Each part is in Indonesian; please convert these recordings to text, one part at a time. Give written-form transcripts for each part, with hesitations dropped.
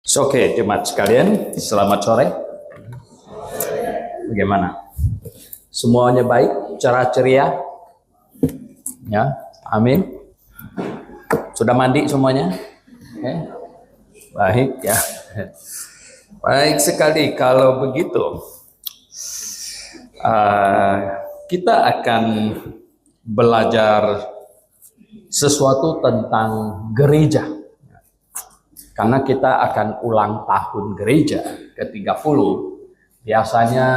Oke, jemaat sekalian, selamat sore. Bagaimana? Semuanya baik, cerah ceria? Ya, amin. Sudah mandi semuanya? Oke. Baik ya. Baik sekali kalau begitu. Kita akan belajar sesuatu tentang gereja. Karena kita akan ulang tahun gereja ke-30. Biasanya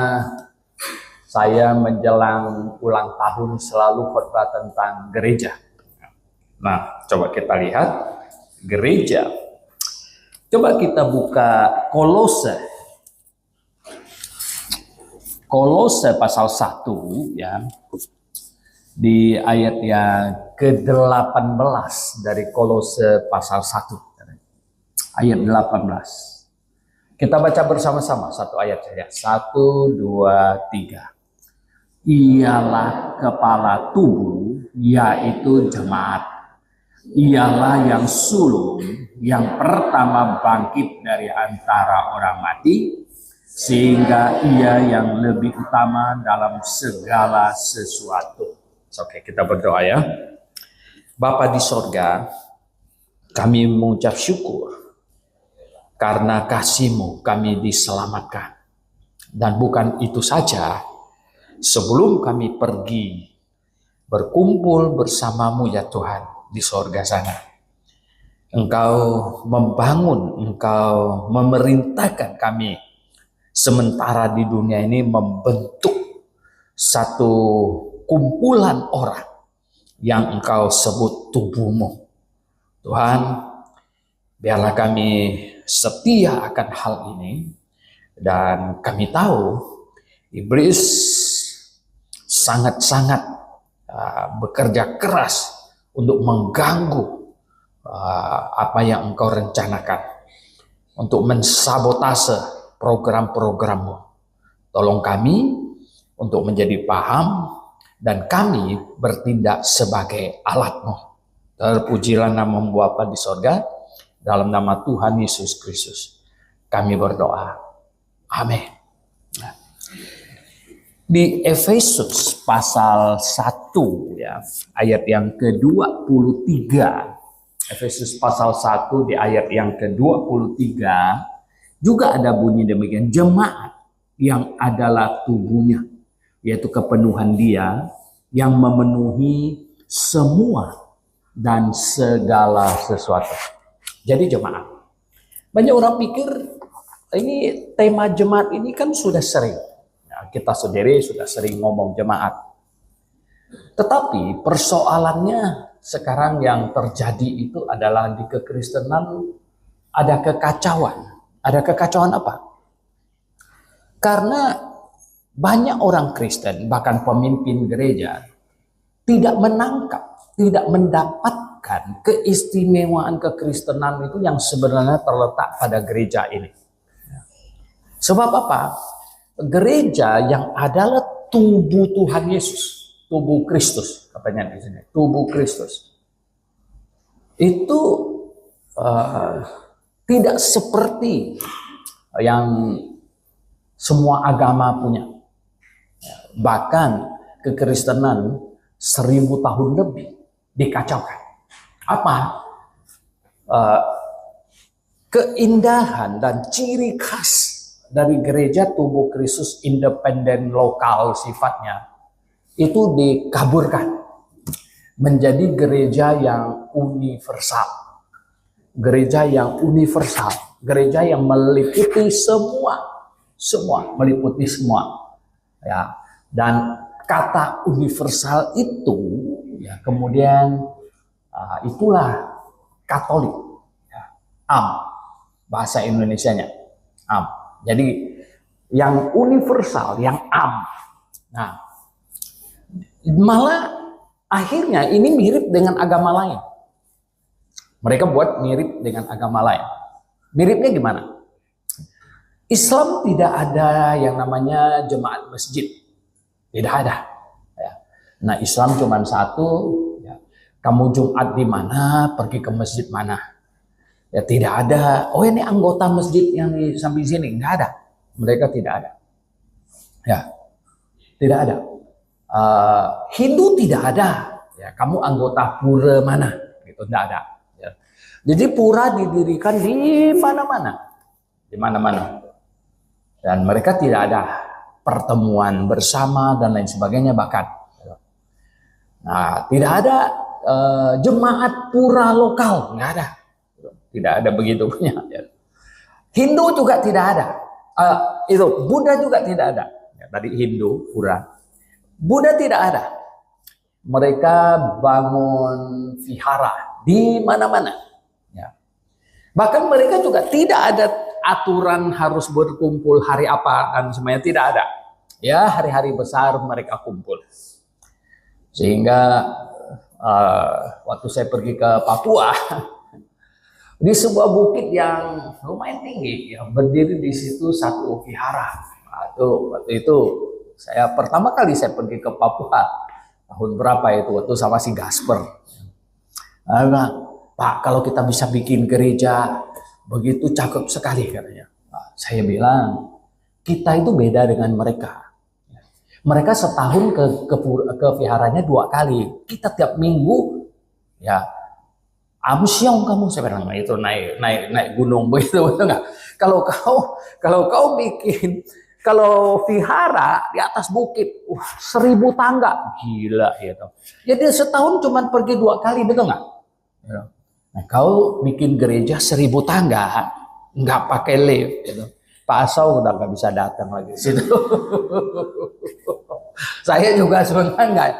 saya menjelang ulang tahun selalu khotbah tentang gereja. Nah, coba kita lihat gereja. Coba kita buka Kolose. Kolose pasal 1 ya. Di ayat yang ke-18 dari Kolose pasal 1. Ayat 18. Kita baca bersama-sama satu ayat saja. 1, 2, 3. Ialah kepala tubuh, yaitu jemaat. Ialah yang sulung, yang pertama bangkit dari antara orang mati, sehingga ia yang lebih utama dalam segala sesuatu. Oke, kita berdoa ya. Bapa di sorga, kami mengucap syukur karena kasih-Mu kami diselamatkan. Dan bukan itu saja, sebelum kami pergi berkumpul bersama-Mu ya Tuhan di sorga sana, Engkau membangun, Engkau memerintahkan kami sementara di dunia ini membentuk satu kumpulan orang yang Engkau sebut tubuh-Mu. Tuhan, biarlah kami setia akan hal ini, dan kami tahu iblis sangat-sangat bekerja keras untuk mengganggu apa yang Engkau rencanakan, untuk mensabotase program-program-Mu. Tolong kami untuk menjadi paham dan kami bertindak sebagai alat-Mu. Terpujilah nama-Mu Bapa di sorga, dalam nama Tuhan Yesus Kristus kami berdoa. Amin. Di Efesus pasal 1 ya, ayat yang ke-23. Efesus pasal 1 di ayat yang ke-23 juga ada bunyi demikian. Jemaat yang adalah tubuhnya, yaitu kepenuhan Dia yang memenuhi semua dan segala sesuatu. Jadi jemaat. Banyak orang pikir ini tema jemaat ini kan sudah sering. Ya, kita sendiri sudah sering ngomong jemaat. Tetapi persoalannya sekarang yang terjadi itu adalah di kekristenan ada kekacauan. Ada kekacauan apa? Karena banyak orang Kristen, bahkan pemimpin gereja, tidak menangkap, tidak mendapatkan keistimewaan kekristenan itu yang sebenarnya terletak pada gereja ini. Sebab apa? Gereja yang adalah tubuh Tuhan Yesus, tubuh Kristus, katanya di sini, tubuh Kristus. Itu tidak seperti yang semua agama punya. Bahkan kekristenan 1000 tahun lebih dikacaukan. Apa? Keindahan dan ciri khas dari gereja tubuh Kristus independen lokal sifatnya itu dikaburkan menjadi gereja yang universal. Gereja yang universal, gereja yang meliputi semua, meliputi semua. Ya, dan kata universal itu ya kemudian itulah Katolik, ya, bahasa Indonesianya, Jadi yang universal, yang Nah, malah akhirnya ini mirip dengan agama lain. Mereka buat mirip dengan agama lain. Miripnya gimana? Islam tidak ada yang namanya jemaat masjid, tidak ada. Ya. Nah, Islam cuma satu. Kamu Jumat di mana, pergi ke masjid mana. Ya tidak ada, oh ini anggota masjid yang di samping sini, nggak ada. Mereka tidak ada. Ya, tidak ada. Hindu tidak ada. Ya, kamu anggota pura mana? Gitu, tidak ada. Ya. Jadi pura didirikan di mana-mana, di mana-mana. Dan mereka tidak ada pertemuan bersama dan lain sebagainya bahkan. Nah, tidak ada jemaat pura lokal, nggak ada. Tidak ada begitu punya. Hindu juga tidak ada. Itu Buddha juga tidak ada. Ya, tadi Hindu pura. Buddha tidak ada. Mereka bangun vihara di mana-mana. Ya. Bahkan mereka juga tidak ada aturan harus berkumpul hari apa dan semuanya, tidak ada. Ya, hari-hari besar mereka kumpul. Sehingga waktu saya pergi ke Papua, di sebuah bukit yang lumayan tinggi, yang berdiri di situ satu vihara. Waktu itu saya pertama kali saya pergi ke Papua, tahun berapa itu, waktu sama si Gasper. Pak, kalau kita bisa bikin gereja begitu cakep sekali katanya. Saya bilang, kita itu beda dengan mereka. Mereka setahun ke viharanya 2 kali. Kita tiap minggu, ya, amsyong kamu, saya bilang, itu naik gunung begitu, betul nggak? Kalau kau bikin, kalau vihara di atas bukit, 1000 tangga, gila gitu. Jadi setahun cuma pergi 2 kali, betul nggak? Nah, kau bikin gereja 1000 tangga, nggak pakai lift, gitu. Pak Asau udah nggak bisa datang lagi situ. Saya juga sebenarnya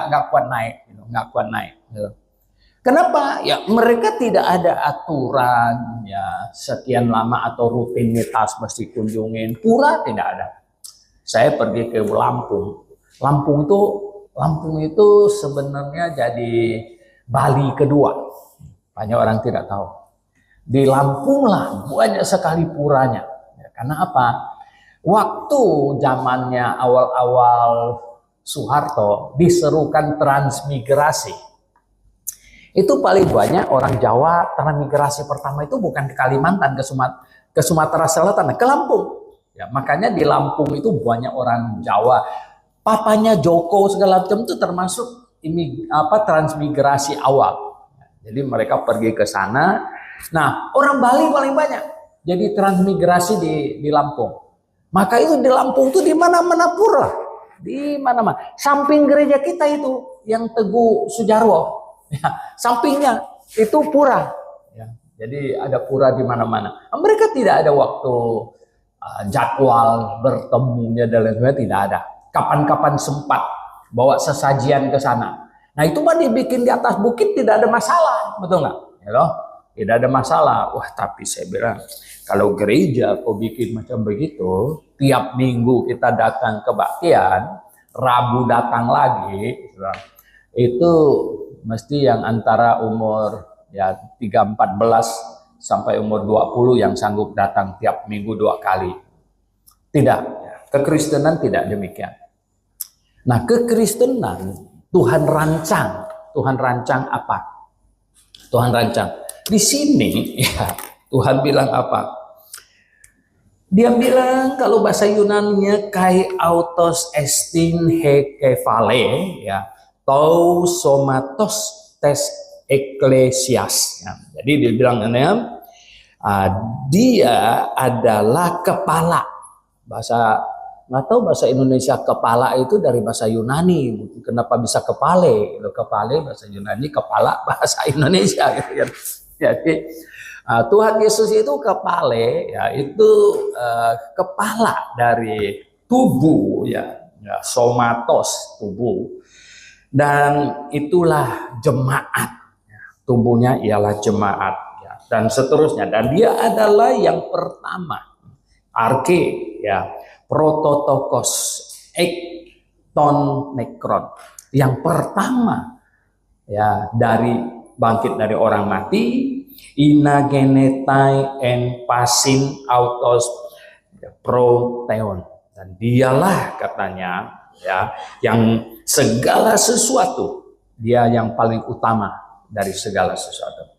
nggak kuat naik, gitu. Nggak kuat naik. Gitu. Kenapa? Ya mereka tidak ada aturan, ya sekian lama atau rutinitas mesti kunjungin. Pura tidak ada. Saya pergi ke Lampung. Lampung itu sebenarnya jadi Bali kedua. Banyak orang tidak tahu. Di Lampung lah banyak sekali puranya. Ya, karena apa? Waktu zamannya awal-awal Soeharto diserukan transmigrasi. Itu paling banyak orang Jawa transmigrasi pertama itu bukan ke Kalimantan, ke Sumatera Selatan, ke Lampung. Ya, makanya di Lampung itu banyak orang Jawa. Papanya Joko segala macam itu termasuk transmigrasi awal. Jadi mereka pergi ke sana. Nah, orang Bali paling banyak. Jadi transmigrasi di Lampung. Maka itu di Lampung itu di mana-mana pura. Di mana-mana. Samping gereja kita itu yang Teguh Sujarwo. Ya, sampingnya itu pura. Ya, jadi ada pura di mana-mana. Mereka tidak ada waktu jadwal bertemunya dan lain-lain, tidak ada. Kapan-kapan sempat bawa sesajian ke sana. Nah itu mah dibikin di atas bukit tidak ada masalah, betul nggak? Ya, tidak ada masalah. Wah tapi saya bilang kalau gereja kok bikin macam begitu, tiap minggu kita datang kebaktian, Rabu datang lagi, itu mesti yang antara umur ya 3-14 sampai umur 20 yang sanggup datang tiap minggu 2 kali. Tidak, kekristenan tidak demikian. Nah kekristenan Tuhan rancang apa? Tuhan rancang. Di sini ya, Tuhan bilang apa? Dia bilang kalau bahasa Yunaninya kai autos estin he kefale ya, tou somatos tes eklesias. Ya, jadi dia bilang dia adalah kepala. Nggak tahu bahasa Indonesia kepala itu dari bahasa Yunani. Kenapa bisa kepale? Kepale bahasa Yunani, kepala bahasa Indonesia. Gitu ya. Jadi Tuhan Yesus itu kepale, ya itu kepala dari tubuh, ya somatos tubuh, dan itulah jemaat. Tubuhnya ialah jemaat, ya, dan seterusnya. Dan dia adalah yang pertama, arke, ya. Prototokos ekton nekron, yang pertama ya dari bangkit dari orang mati, inagenetai en pasin autos proteon, dan dialah katanya ya yang segala sesuatu, dia yang paling utama dari segala sesuatu.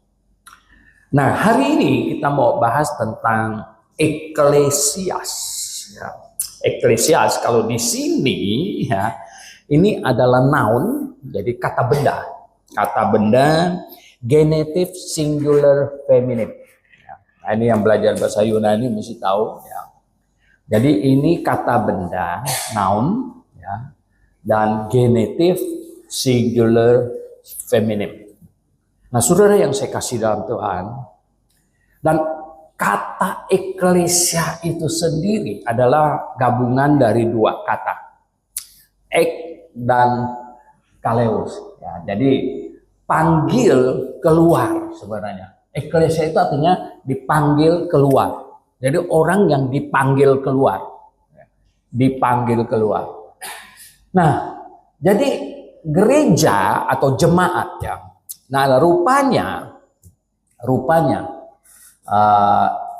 Nah, hari ini kita mau bahas tentang eklesias. Ya. Eklesias kalau di sini ya, ini adalah noun, jadi kata benda. Kata benda genitive singular feminine. Ya. Nah, ini yang belajar bahasa Yunani mesti tahu. Ya. Jadi ini kata benda noun, ya, dan genitive singular feminine. Nah, saudara yang saya kasih dalam Tuhan, dan kata eklesia itu sendiri adalah gabungan dari dua kata, ek dan kaleos. Ya, jadi panggil keluar sebenarnya. Eklesia itu artinya dipanggil keluar. Jadi orang yang dipanggil keluar, dipanggil keluar. Nah, jadi gereja atau jemaat ya. Nah, rupanya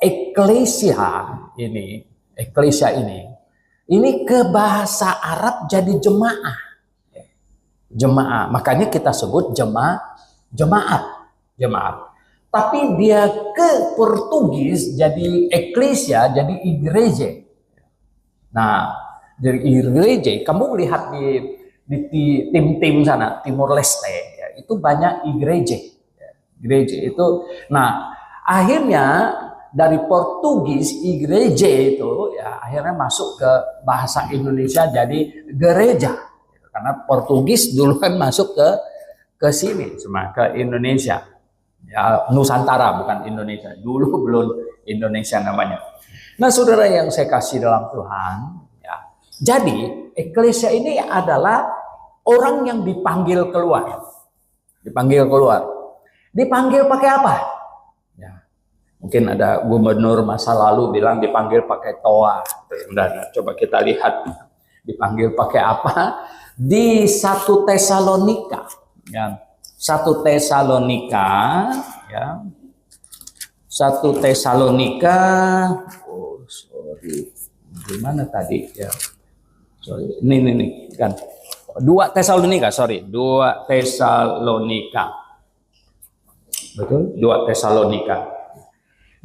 eklesia ini ke bahasa Arab jadi jemaah. Jemaah, makanya kita sebut jemaat. Tapi dia ke Portugis jadi eklesia, jadi igreja. Nah, dari igreja, kamu lihat di tim-tim sana, Timor Leste, ya, itu banyak igreja. Gereja itu, nah akhirnya dari Portugis igreja itu ya akhirnya masuk ke bahasa Indonesia jadi gereja, karena Portugis dulu kan masuk ke sini, cuma ke Indonesia, ya Nusantara bukan Indonesia, dulu belum Indonesia namanya. Nah, saudara yang saya kasih dalam Tuhan, ya, jadi eklesia ini adalah orang yang dipanggil keluar, Dipanggil pakai apa? Ya, mungkin ada gubernur masa lalu bilang dipanggil pakai toa. Dan coba kita lihat dipanggil pakai apa? Di 1 Tesalonika. Ya, 1 Tesalonika. Ya, 1 Tesalonika. Oh, sorry. Gimana tadi? Ya, sorry. Ini kan. 2 Tesalonika. Betul? 2 Tesalonika.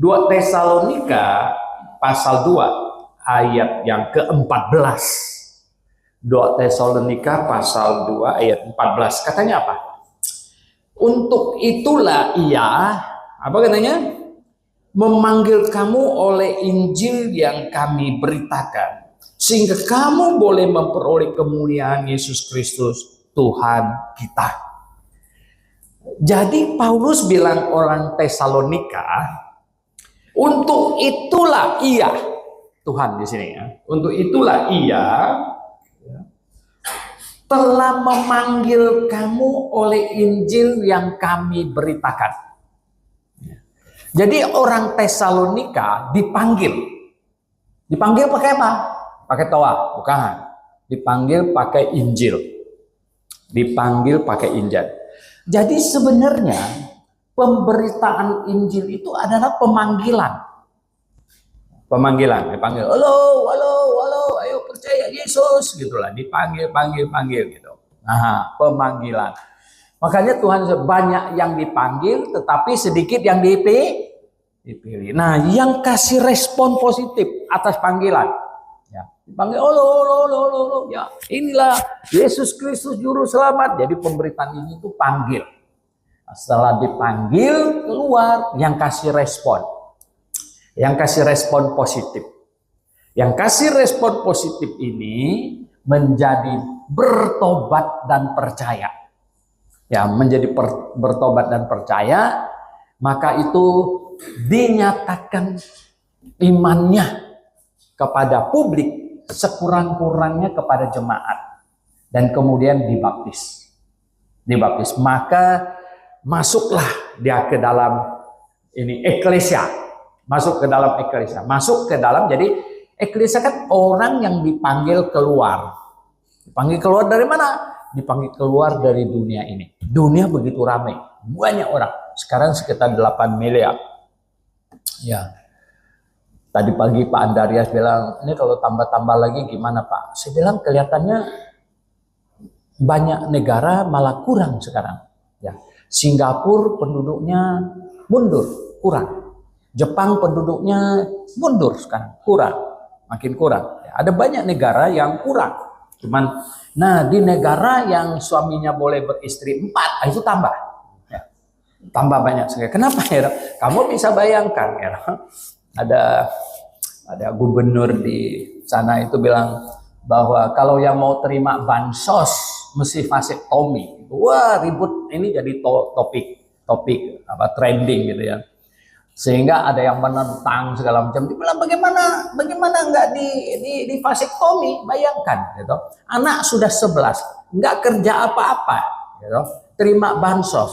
2 Tesalonika pasal 2 ayat yang ke-14. 2 Tesalonika pasal 2 ayat 14. Katanya apa? Untuk itulah ia, apa katanya? Memanggil kamu oleh Injil yang kami beritakan, sehingga kamu boleh memperoleh kemuliaan Yesus Kristus Tuhan kita. Jadi Paulus bilang orang Tesalonika, untuk itulah ia, Tuhan di sini ya, untuk itulah ia telah memanggil kamu oleh Injil yang kami beritakan. Jadi orang Tesalonika dipanggil pakai apa? Pakai toa, bukan? Dipanggil pakai Injil, Jadi sebenarnya pemberitaan Injil itu adalah pemanggilan. Dipanggil, halo, ayo percaya Yesus, gitulah, dipanggil gitu. Nah, pemanggilan. Makanya Tuhan banyak yang dipanggil, tetapi sedikit yang dipilih. Nah, yang kasih respon positif atas panggilan, ya, dipanggil, halo, ya, inilah Yesus Kristus Juru Selamat. Jadi pemberitaan ini itu panggil. Nah, setelah dipanggil keluar, yang kasih respon positif. Yang kasih respon positif ini menjadi bertobat dan percaya. Ya, menjadi bertobat dan percaya, maka itu dinyatakan imannya kepada publik, sekurang-kurangnya kepada jemaat, dan kemudian dibaptis. Maka masuklah dia ke dalam ini eklesia. Masuk ke dalam, jadi eklesia kan orang yang dipanggil keluar. Dipanggil keluar dari mana? Dipanggil keluar dari dunia ini. Dunia begitu ramai, banyak orang. Sekarang sekitar 8 miliar. Ya. Tadi pagi Pak Andarias bilang, ini kalau tambah-tambah lagi gimana Pak? Saya bilang kelihatannya banyak negara malah kurang sekarang. Ya. Singapura penduduknya mundur. kurang. Jepang penduduknya mundur sekarang, makin kurang. Ya, ada banyak negara yang kurang. Cuman, nah di negara yang suaminya boleh beristri 4, itu tambah. Ya, tambah banyak sekali. Kenapa ya? Kamu bisa bayangkan ya, ada gubernur di sana itu bilang bahwa kalau yang mau terima bansos mesti vasektomi. Wah ribut, ini jadi topik trending gitu ya. Sehingga ada yang menentang segala macam. Dibilang bagaimana nggak di vasektomi? Bayangkan, gitu. Anak sudah 11, nggak kerja apa-apa, gitu. Terima bansos.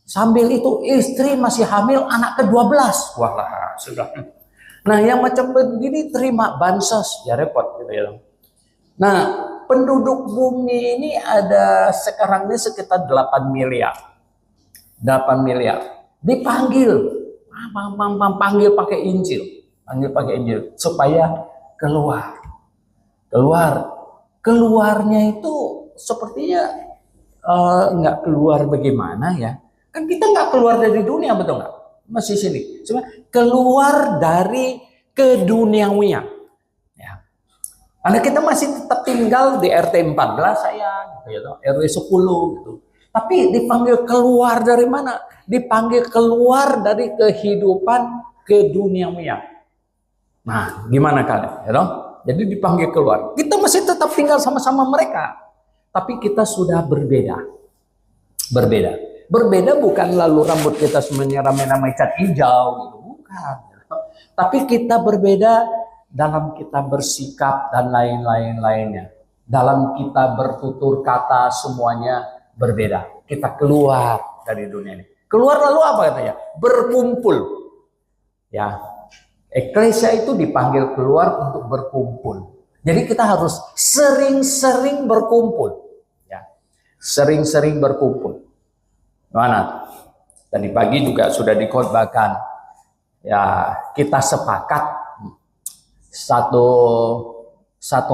Sambil itu istri masih hamil anak ke-12. Wah sudah. Nah yang macam begini terima bansos, ya repot, gitu ya. Nah penduduk bumi ini ada sekarang ini sekitar 8 miliar. 8 miliar. Dipanggil. Panggil pakai Injil, supaya keluarnya itu sepertinya nggak keluar bagaimana ya, kan kita nggak keluar dari dunia, betul nggak, masih sini, cuma keluar dari keduniawian ya, karena kita masih tetap tinggal di RT 14 saya gitu, RW 10 gitu. Tapi dipanggil keluar dari mana? Dipanggil keluar dari kehidupan keduniawian. Nah, gimana kalian? Ya dong? Jadi dipanggil keluar. Kita masih tetap tinggal sama-sama mereka. Tapi kita sudah berbeda. Berbeda bukan lalu rambut kita semuanya ramai-ramai cat hijau gitu. Bukan. Tapi kita berbeda dalam kita bersikap dan lainnya. Dalam kita bertutur kata semuanya berbeda. Kita keluar dari dunia ini. Keluar lalu apa katanya? Berkumpul. Ya. Eklesia itu dipanggil keluar untuk berkumpul. Jadi kita harus sering-sering berkumpul. Ya. Sering-sering berkumpul. Mana? Tadi pagi juga sudah dikhotbahkan. Ya, kita sepakat satu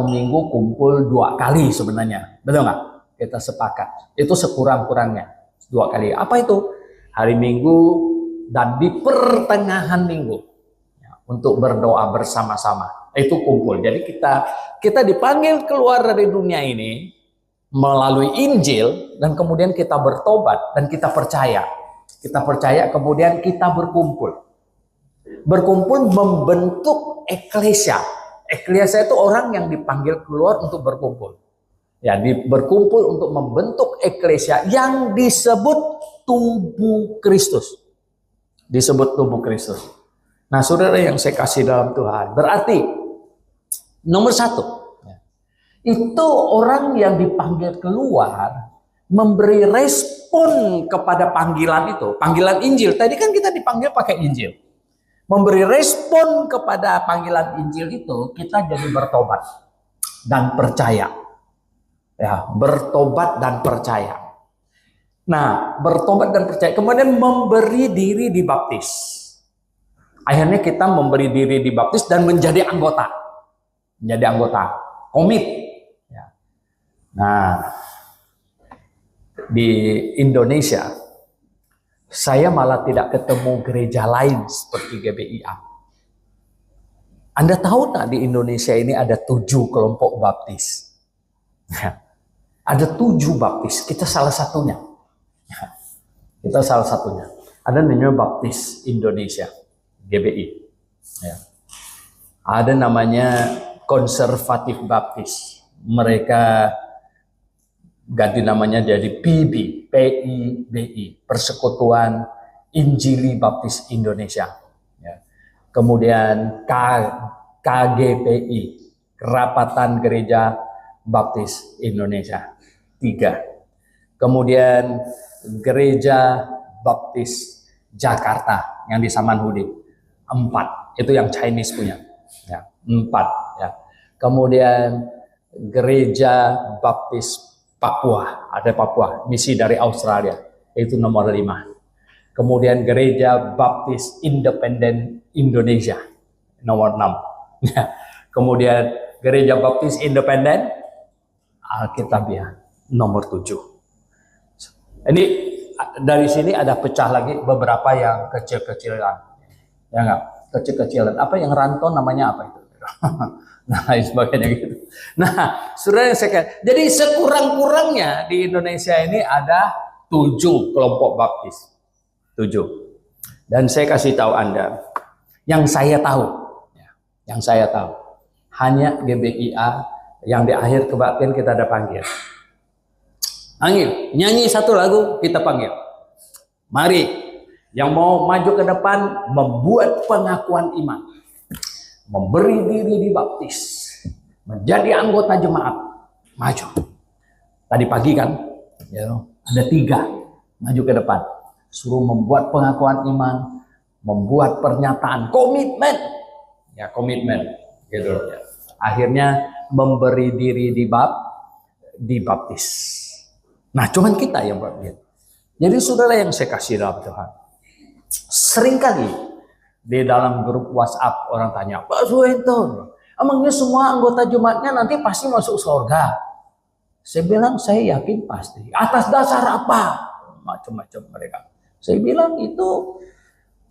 minggu kumpul 2 kali sebenarnya. Betul nggak? Kita sepakat. Itu sekurang-kurangnya 2 kali. Apa itu? Hari Minggu dan di pertengahan minggu. Ya, untuk berdoa bersama-sama. Itu kumpul. Jadi kita dipanggil keluar dari dunia ini melalui Injil dan kemudian kita bertobat dan kita percaya. Kita percaya kemudian kita berkumpul. Berkumpul membentuk eklesia. Eklesia itu orang yang dipanggil keluar untuk berkumpul. Ya, berkumpul untuk membentuk eklesia yang disebut tubuh Kristus. Disebut tubuh Kristus. Nah, saudara yang saya kasih dalam Tuhan, berarti nomor 1, itu orang yang dipanggil keluar memberi respon kepada panggilan itu. Panggilan Injil. Tadi kan kita dipanggil pakai Injil. Memberi respon kepada panggilan Injil itu, kita jadi bertobat dan percaya. Ya, bertobat dan percaya. Nah, bertobat dan percaya. Kemudian memberi diri dibaptis. Akhirnya kita memberi diri dibaptis dan menjadi anggota. Menjadi anggota. Komit. Ya. Nah, di Indonesia, saya malah tidak ketemu gereja lain seperti GBIA. Anda tahu tak di Indonesia ini ada 7 kelompok baptis. Ya. Ada 7 baptis, kita salah satunya. Ya. Kita salah satunya. Ada namanya Baptis Indonesia, GBI. Ya. Ada namanya Konservatif Baptis. Mereka ganti namanya jadi PIBI, Persekutuan Injili Baptis Indonesia. Ya. Kemudian KGPI, Kerapatan Gereja Baptis Indonesia. 3. Kemudian Gereja Baptis Jakarta yang di Samanhudi. 4. Itu yang Chinese punya. Ya, 4. Ya. Kemudian Gereja Baptis Papua, ada Papua, misi dari Australia, itu nomor 5. Kemudian Gereja Baptis Independen Indonesia, nomor 6. Kemudian Gereja Baptis Independen Alkitabiah, nomor 7. Ini dari sini ada pecah lagi beberapa yang kecil-kecilan. Ya enggak? Kecil-kecilan. Apa yang rantau namanya apa itu? Nah, lain sebagainya gitu. Nah, saudara yang saya jadi sekurang-kurangnya di Indonesia ini ada 7 kelompok baptis. 7. Dan saya kasih tahu Anda, yang saya tahu, hanya GBIA yang di akhir kebaktian kita ada panggil. Nyanyi satu lagu, kita panggil. Mari, yang mau maju ke depan, membuat pengakuan iman. Memberi diri dibaptis, menjadi anggota jemaat, maju. Tadi pagi kan, ya, ada 3 maju ke depan, suruh membuat pengakuan iman, membuat pernyataan komitmen, ya komitmen, gitu. Ya. Akhirnya memberi diri dibaptis. Nah, cuman kita yang buat gitu. Jadi saudara yang saya kasih dalam Tuhan, seringkali di dalam grup WhatsApp orang tanya, Pak Suwento, emangnya semua anggota jemaatnya nanti pasti masuk surga? Saya bilang, saya yakin pasti. Atas dasar apa? Macam-macam mereka. Saya bilang itu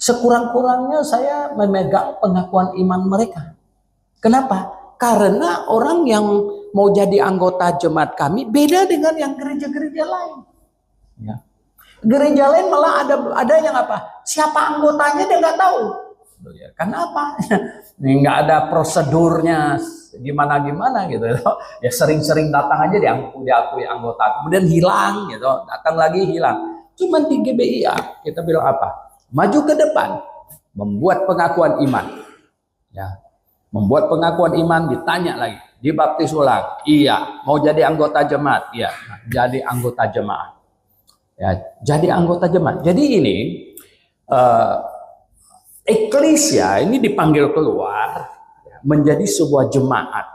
sekurang-kurangnya saya memegang pengakuan iman mereka. Kenapa? Karena orang yang mau jadi anggota jemaat kami beda dengan yang gereja-gereja lain. Ya. Gereja lain malah ada yang apa? Siapa anggotanya dia nggak tahu. Kenapa? Nggak ada prosedurnya gimana gitu. Ya sering-sering datang aja diakui anggota, kemudian hilang gitu. Datang lagi hilang. Cuman di GBIA kita bilang apa? Maju ke depan, membuat pengakuan iman. Ya, membuat pengakuan iman, ditanya lagi, dibaptis ulang. Iya, mau jadi anggota jemaat. Iya, jadi anggota jemaat. Ya, jadi anggota jemaat. Jadi ini eklesia ini dipanggil keluar menjadi sebuah jemaat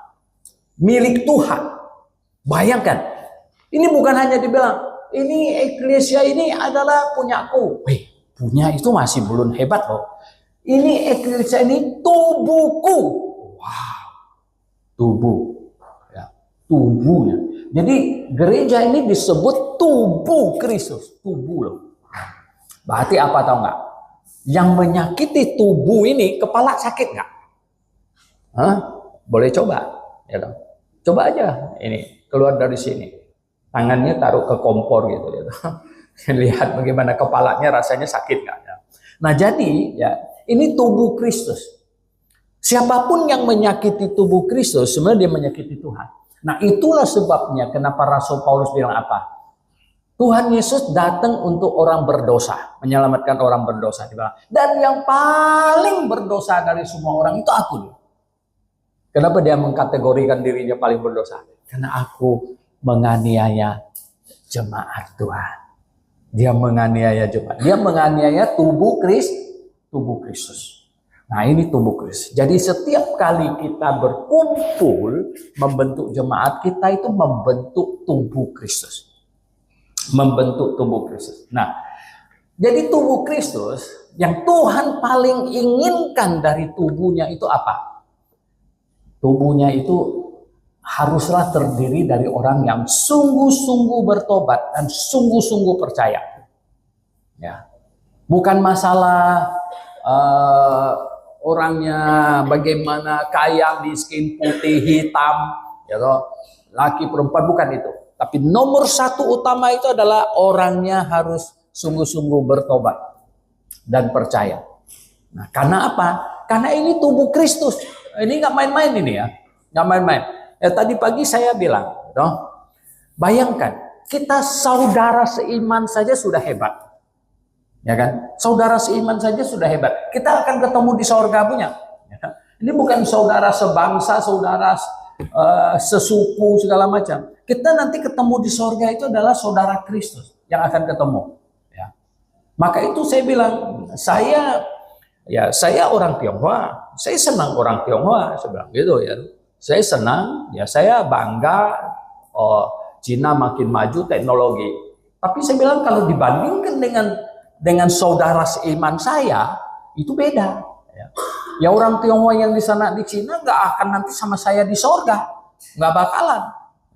milik Tuhan. Bayangkan, ini bukan hanya dibilang ini eklesia ini adalah punyaku. Punya itu masih belum hebat loh. Ini eklesia ini tubuhku. Wow, tubuh, ya, tubuhnya. Jadi gereja ini disebut tubuh Kristus, tubuh loh. Berarti apa tahu nggak? Yang menyakiti tubuh ini kepala sakit nggak? Hah? Boleh coba, ya dong. Coba aja ini keluar dari sini, tangannya taruh ke kompor gitu, ya. Lihat bagaimana kepalanya rasanya sakit nggak? Ya. Nah jadi ya ini tubuh Kristus. Siapapun yang menyakiti tubuh Kristus sebenarnya dia menyakiti Tuhan. Nah itulah sebabnya kenapa Rasul Paulus bilang apa? Tuhan Yesus datang untuk orang berdosa, menyelamatkan orang berdosa. Dan yang paling berdosa dari semua orang itu aku. Kenapa dia mengkategorikan dirinya paling berdosa? Karena aku menganiaya jemaat Tuhan. Dia menganiaya jemaat. Dia menganiaya tubuh Kristus. Nah ini tubuh Kristus. Jadi setiap kali kita berkumpul membentuk jemaat, kita itu membentuk tubuh Kristus. Membentuk tubuh Kristus. Nah, jadi tubuh Kristus yang Tuhan paling inginkan dari tubuhnya itu apa? Tubuhnya itu haruslah terdiri dari orang yang sungguh-sungguh bertobat dan sungguh-sungguh percaya. Ya. Bukan masalah orangnya bagaimana, kaya, miskin, putih, hitam, ya toh, laki perempuan, bukan itu. Tapi nomor satu utama itu adalah orangnya harus sungguh-sungguh bertobat dan percaya. Nah, karena apa? Karena ini tubuh Kristus. Ini nggak main-main ini ya, nggak main-main. Ya, tadi pagi saya bilang, toh, bayangkan kita saudara seiman saja sudah hebat. Ya kan? Saudara seiman saja sudah hebat. Kita akan ketemu di sorga punya. Ini bukan saudara sebangsa, saudara sesuku segala macam. Kita nanti ketemu di sorga itu adalah saudara Kristus yang akan ketemu. Ya. Maka itu saya bilang, saya orang Tionghoa, saya senang orang Tionghoa, saya bilang gitu ya. Saya senang, ya saya bangga. Cina makin maju teknologi. Tapi saya bilang kalau dibandingkan dengan saudara seiman saya, itu beda. Ya orang Tionghoa yang di sana di Cina nggak akan nanti sama saya di sorga, nggak bakalan.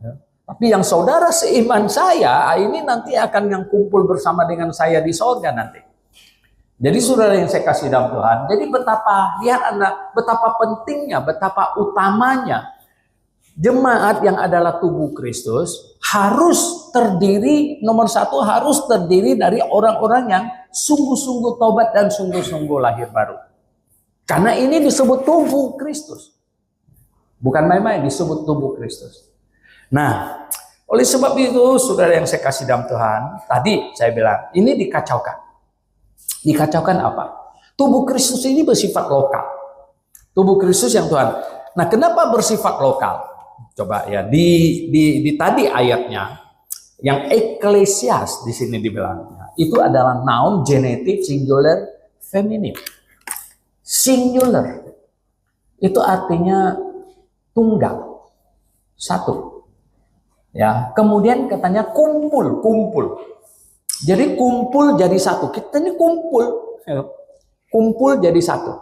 Ya. Tapi yang saudara seiman saya ini nanti akan yang kumpul bersama dengan saya di sorga nanti. Jadi saudara yang saya kasih dalam Tuhan, jadi lihat Anda, betapa pentingnya, betapa utamanya jemaat yang adalah tubuh Kristus harus terdiri, nomor satu harus terdiri dari orang-orang yang sungguh-sungguh tobat dan sungguh-sungguh lahir baru. Karena ini disebut tubuh Kristus. Bukan main-main, disebut tubuh Kristus. Nah, oleh sebab itu, saudara yang saya kasih dalam Tuhan, tadi saya bilang, ini dikacaukan. Dikacaukan apa? Tubuh Kristus ini bersifat lokal. Tubuh Kristus yang Tuhan. Nah, kenapa bersifat lokal? Coba ya, di tadi ayatnya, yang eklesias di sini dibilangnya, itu adalah noun genitive singular feminine. Singular. Itu artinya tunggal. Satu. Ya, kemudian katanya kumpul. Jadi kumpul jadi satu. Kita ini kumpul. Kumpul jadi satu.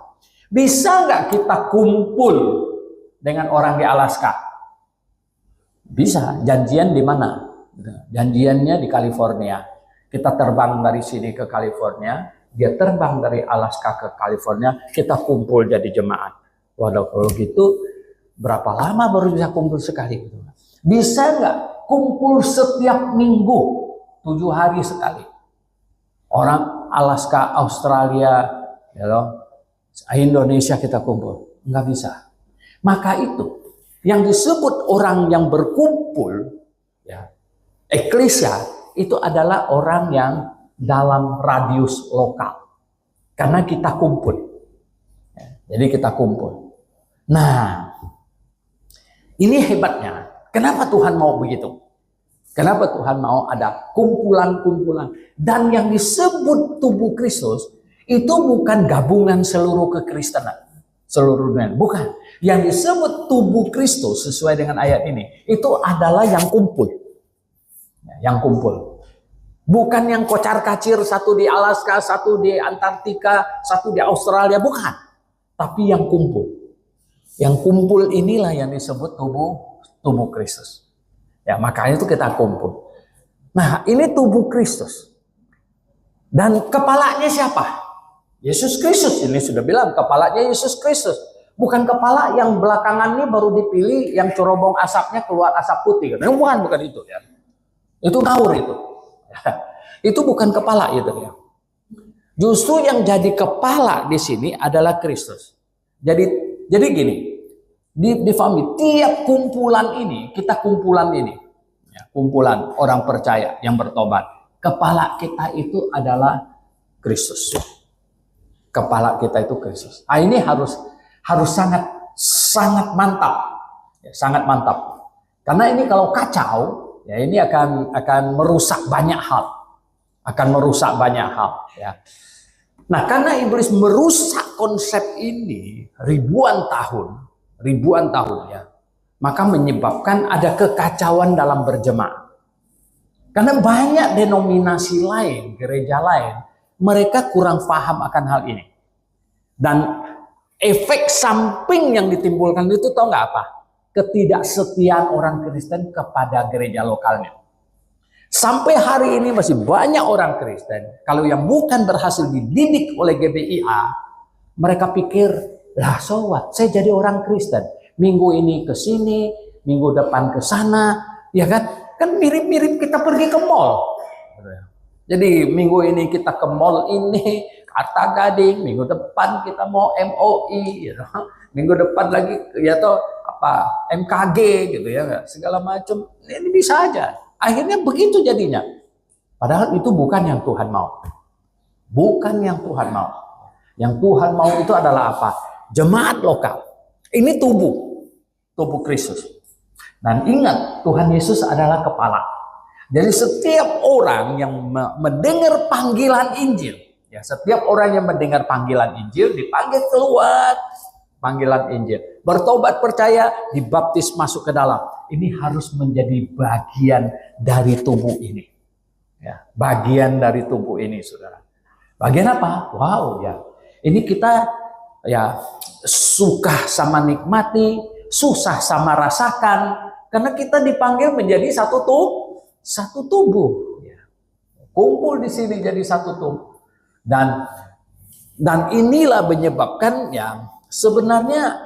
Bisa nggak kita kumpul dengan orang di Alaska? Bisa. Janjian di mana? Janjiannya di California. Kita terbang dari sini ke California. Dia terbang dari Alaska ke California. Kita kumpul jadi jemaat. Waduh, kalau gitu berapa lama baru bisa kumpul sekali? Bisa nggak kumpul setiap minggu? 7 hari sekali. Orang Alaska, Australia, Indonesia kita kumpul. Nggak bisa. Maka itu, yang disebut orang yang berkumpul, ya, eklesia, itu adalah orang yang dalam radius lokal. Karena kita kumpul. Ya, jadi kita kumpul. Nah, ini hebatnya. Kenapa Tuhan mau begitu? Kenapa Tuhan mau ada kumpulan-kumpulan? Dan yang disebut tubuh Kristus itu bukan gabungan seluruh kekristenan. Seluruh dunia. Bukan. Yang disebut tubuh Kristus sesuai dengan ayat ini, itu adalah yang kumpul. Yang kumpul. Bukan yang kocar-kacir, satu di Alaska, satu di Antartika, satu di Australia. Bukan. Tapi yang kumpul. Yang kumpul inilah yang disebut tubuh Kristus. Ya, makanya itu kita kumpul. Nah, ini tubuh Kristus. Dan kepalanya siapa? Yesus Kristus. Ini sudah bilang kepalanya Yesus Kristus. Bukan kepala yang belakangan ini baru dipilih yang cerobong asapnya keluar asap putih. Bukan itu ya. Itu ngawur itu. Itu bukan kepala itu ya. Justru yang jadi kepala di sini adalah Kristus. Jadi gini. Difahami, tiap kumpulan ini, kita kumpulan ini, ya, kumpulan orang percaya yang bertobat, kepala kita itu adalah Kristus. Kepala kita itu Kristus. Nah, ini harus sangat mantap, ya, sangat mantap. Karena ini kalau kacau, ya ini akan merusak banyak hal, ya. Nah, karena iblis merusak konsep ini ribuan tahun ya, maka menyebabkan ada kekacauan dalam berjemaat. Karena banyak denominasi lain, gereja lain, mereka kurang paham akan hal ini. Dan efek samping yang ditimbulkan itu tahu nggak apa? Ketidaksetiaan orang Kristen kepada gereja lokalnya. Sampai hari ini masih banyak orang Kristen, kalau yang bukan berhasil dididik oleh GBIA, mereka pikir, lah so what? Saya jadi orang Kristen. Minggu ini ke sini, minggu depan ke sana, ya kan? Kan mirip-mirip kita pergi ke mall. Jadi minggu ini kita ke mall ini, Arta Gading, minggu depan kita mau MOI, gitu. Minggu depan lagi ya toh apa MKG gitu ya, segala macam. Ini bisa aja. Akhirnya begitu jadinya. Padahal itu bukan yang Tuhan mau. Bukan yang Tuhan mau. Yang Tuhan mau itu adalah apa? Jemaat lokal. Ini tubuh Kristus. Dan ingat, Tuhan Yesus adalah kepala. Jadi setiap orang yang mendengar panggilan Injil, ya, setiap orang yang mendengar panggilan Injil dipanggil keluar panggilan Injil. Bertobat, percaya, dibaptis, masuk ke dalam. Ini harus menjadi bagian dari tubuh ini. Ya, bagian dari tubuh ini, saudara. Bagian apa? Wow, ya. Ini kita ya suka sama nikmati, susah sama rasakan, karena kita dipanggil menjadi satu tubuh. Ya. Kumpul di sini jadi satu tubuh. Dan Dan inilah menyebabkan yang sebenarnya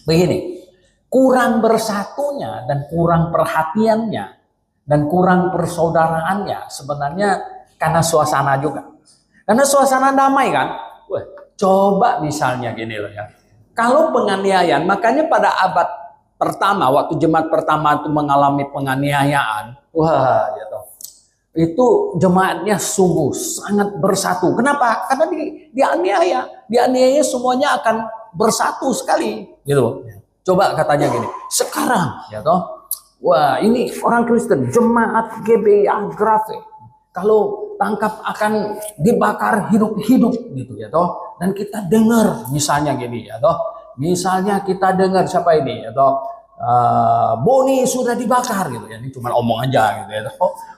begini, kurang bersatunya dan kurang perhatiannya dan kurang persaudaraannya sebenarnya karena suasana juga. Karena suasana damai kan. Wah, coba misalnya gini loh ya. Kalau penganiayaan, makanya pada abad pertama, waktu jemaat pertama itu mengalami penganiayaan, wah gitu. Itu jemaatnya sungguh sangat bersatu. Kenapa? Karena dianiaya semuanya akan bersatu sekali, gitu. Coba katanya gini, sekarang, ya toh, wah ini orang Kristen, jemaat GBI Agrave, kalau tangkap akan dibakar hidup-hidup, gitu ya toh. Dan kita dengar, misalnya gini, ya toh, misalnya kita dengar siapa ini, ya toh. Boni sudah dibakar gitu ya, ini cuma omong aja gitu ya.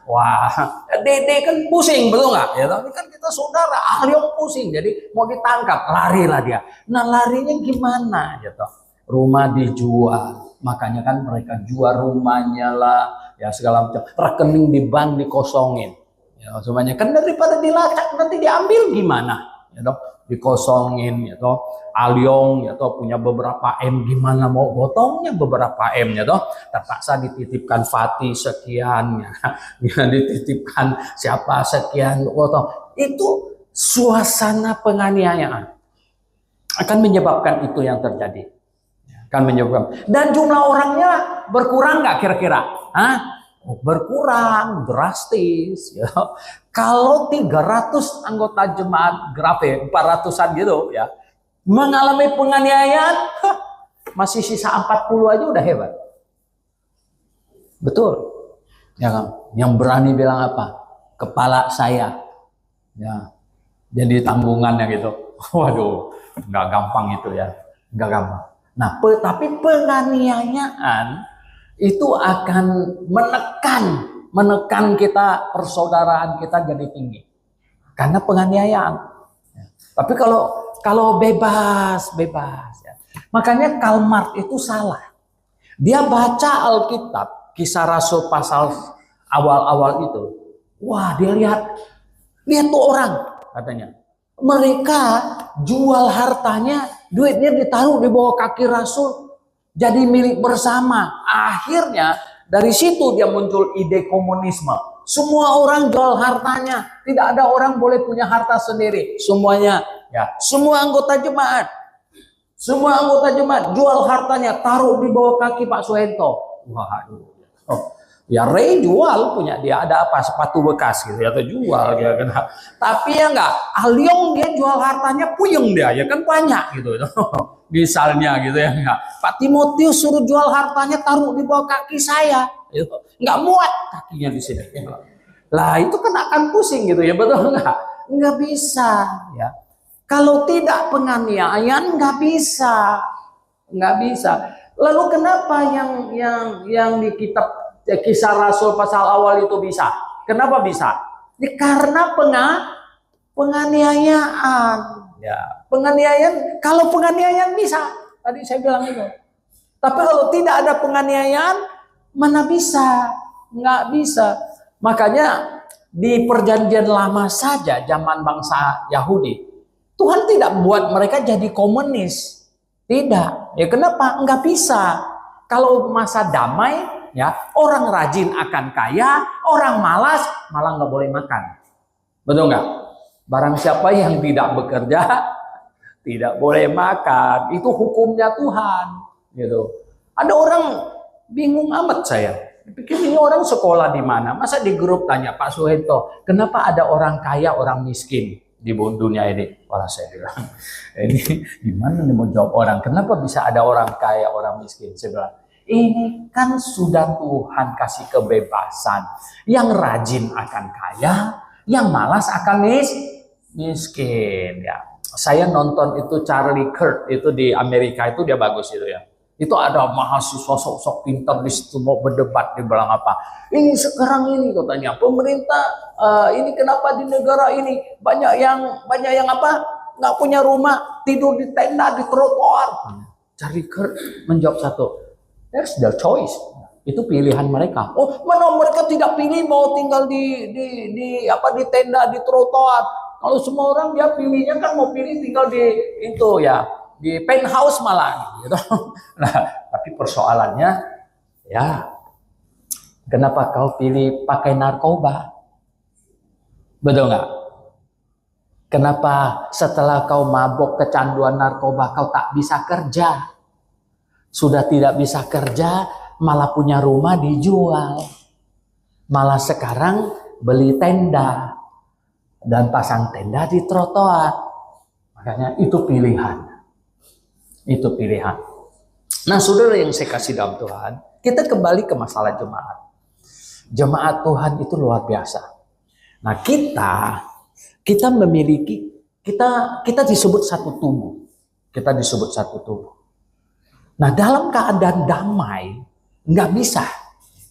Wah, Dede kan pusing, betul nggak? Ya, tapi kan kita saudara, ahli yang pusing, jadi mau ditangkap, larilah dia. Nah larinya gimana? Gitu. Rumah dijual, makanya kan mereka jual rumahnya lah, ya segala macam. Rekening di bank dikosongin, ya semuanya kan daripada dilacak nanti diambil gimana? Ya dong, dikosongin, ya toh. Alyong ya toh punya beberapa M, gimana mau gotongnya beberapa M ya toh, terpaksa dititipkan Fatih sekian ya, dititipkan siapa sekian gotong. Itu suasana penganiayaan akan menyebabkan itu yang terjadi, akan menyebabkan. Dan jumlah orangnya berkurang nggak kira-kira? Berkurang drastis ya. Kalau 300 anggota jemaat Grave, 400-an gitu ya, mengalami penganiayaan, masih sisa 40 aja udah hebat. Betul. Ya kan? Yang berani bilang apa? Kepala saya. Ya. Jadi tanggungannya gitu. Waduh, nggak gampang itu ya. Nggak gampang. Nah, tapi penganiayaan itu akan menekan kita, persaudaraan kita jadi tinggi. Karena penganiayaan. Tapi kalau bebas ya. Makanya Karl Marx itu salah. Dia baca Alkitab, Kisah Rasul pasal awal-awal itu. Wah, dia lihat tuh orang katanya. Mereka jual hartanya, duitnya ditaruh di bawah kaki Rasul, jadi milik bersama. Akhirnya dari situ dia muncul ide komunisme. Semua orang jual hartanya, tidak ada orang boleh punya harta sendiri. Semuanya, ya, semua anggota jemaat jual hartanya, taruh di bawah kaki Pak Soeharto. Waduh, ya Ray jual punya dia, ada apa, sepatu bekas gitu ya, atau jual ya kan. Tapi ya enggak, Alyong dia jual hartanya puyeng dia, ya kan banyak gitu. Misalnya gitu ya enggak. Pak Timotius suruh jual hartanya, taruh di bawah kaki saya. Nggak muat kakinya di sini. Lah itu kan akan pusing gitu ya, betul nggak? Nggak bisa ya. Kalau tidak penganiayaan nggak bisa. Lalu kenapa yang di kitab Kisah Rasul pasal awal itu bisa? Kenapa bisa? Ya, karena penganiayaan. Ya, penganiayaan. Kalau penganiayaan bisa, tadi saya bilang itu. Tapi kalau tidak ada penganiayaan, mana bisa? Nggak bisa. Makanya di perjanjian lama saja, zaman bangsa Yahudi, Tuhan tidak buat mereka jadi komunis. Tidak. Ya kenapa? Nggak bisa. Kalau masa damai, ya orang rajin akan kaya, orang malas malah nggak boleh makan. Betul nggak? Barang siapa yang tidak bekerja, tidak boleh makan. Itu hukumnya Tuhan. Gitu. Ada orang bingung amat saya. Pikir ini orang sekolah di mana? Masa di grup tanya Pak Soeharto, kenapa ada orang kaya, orang miskin di dunia ini? Wah, saya bilang, ini gimana nih mau jawab orang? Kenapa bisa ada orang kaya, orang miskin? Saya bilang, ini kan sudah Tuhan kasih kebebasan. Yang rajin akan kaya, yang malas akan miskin. Ya, saya nonton itu Charlie Kirk itu di Amerika itu dia bagus itu ya. Itu ada mahasiswa sok-sok pintar di situ mau berdebat, dia bilang apa? Ini sekarang ini katanya pemerintah ini kenapa di negara ini banyak yang apa? Nggak punya rumah, tidur di tenda, di trotoar. Charlie Kirk menjawab satu, that's their choice. Itu pilihan mereka. Oh, mana mereka tidak pilih mau tinggal di tenda, di trotoar. Kalau semua orang dia pilihnya kan mau pilih tinggal di itu ya, di penthouse malah gitu. Nah, tapi persoalannya ya, kenapa kau pilih pakai narkoba? Betul nggak? Kenapa setelah kau mabok kecanduan narkoba kau tak bisa kerja? Sudah tidak bisa kerja, malah punya rumah dijual. Malah sekarang beli tenda dan pasang tenda di trotoar. Makanya itu pilihan. Itu pilihan. Nah, saudara yang saya kasih dalam Tuhan, kita kembali ke masalah jemaat. Jemaat Tuhan itu luar biasa. Nah, kita memiliki, kita disebut satu tubuh. Kita disebut satu tubuh. Nah, dalam keadaan damai, nggak bisa.